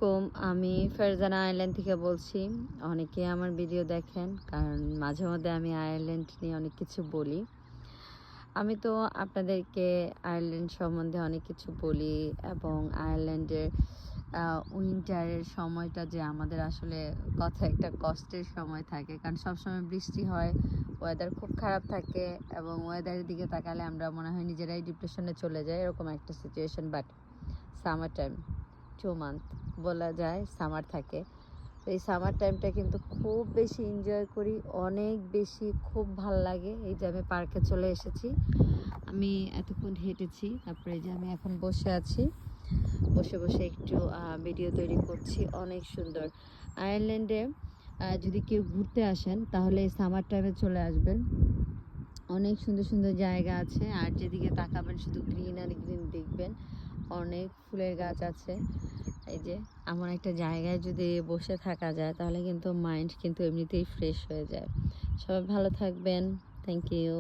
আমি ফারজানা আয়ারল্যান্ড থেকে বলছি। অনেকে আমার ভিডিও দেখেন, কারণ মাঝে মধ্যে আমি আয়ারল্যান্ড নিয়ে অনেক কিছু বলি। আমি তো আপনাদেরকে আয়ারল্যান্ড সম্বন্ধে অনেক কিছু বলি, এবং আয়ারল্যান্ডের উইন্টারের সময়টা যে আমাদের আসলে কথা একটা কষ্টের সময় থাকে, কারণ সবসময় বৃষ্টি হয়, ওয়েদার খুব খারাপ থাকে, এবং ওয়েদারের দিকে তাকালে আমরা মনে হয় নিজেরাই ডিপ্রেশনে চলে যাই, এরকম একটা situation. But summer time 2 month বলা যায় সামার থাকে। তো এই সামার টাইমটা কিন্তু খুব বেশি এনজয় করি, অনেক বেশি, খুব ভাল লাগে। এই যে আমি পার্কে চলে এসেছি, আমি এতক্ষণ হেঁটেছি, তারপরে যে আমি এখন বসে আছি, বসে বসে একটু ভিডিও তৈরি করছি। অনেক সুন্দর আয়ারল্যান্ডে। যদি কেউ ঘুরতে আসেন তাহলে এই সামার টাইমে চলে আসবেন। অনেক সুন্দর সুন্দর জায়গা আছে, আর যেদিকে তাকাবেন শুধু গ্রিন আর গ্রিন দেখবেন। অনেক ফুলের গাছ আছে। এই যে এমন একটা জায়গায় যদি বসে থাকা যায় তাহলে কিন্তু মাইন্ড কিন্তু এমনিতেই ফ্রেশ হয়ে যায়। সবাই ভালো থাকবেন। Thank you.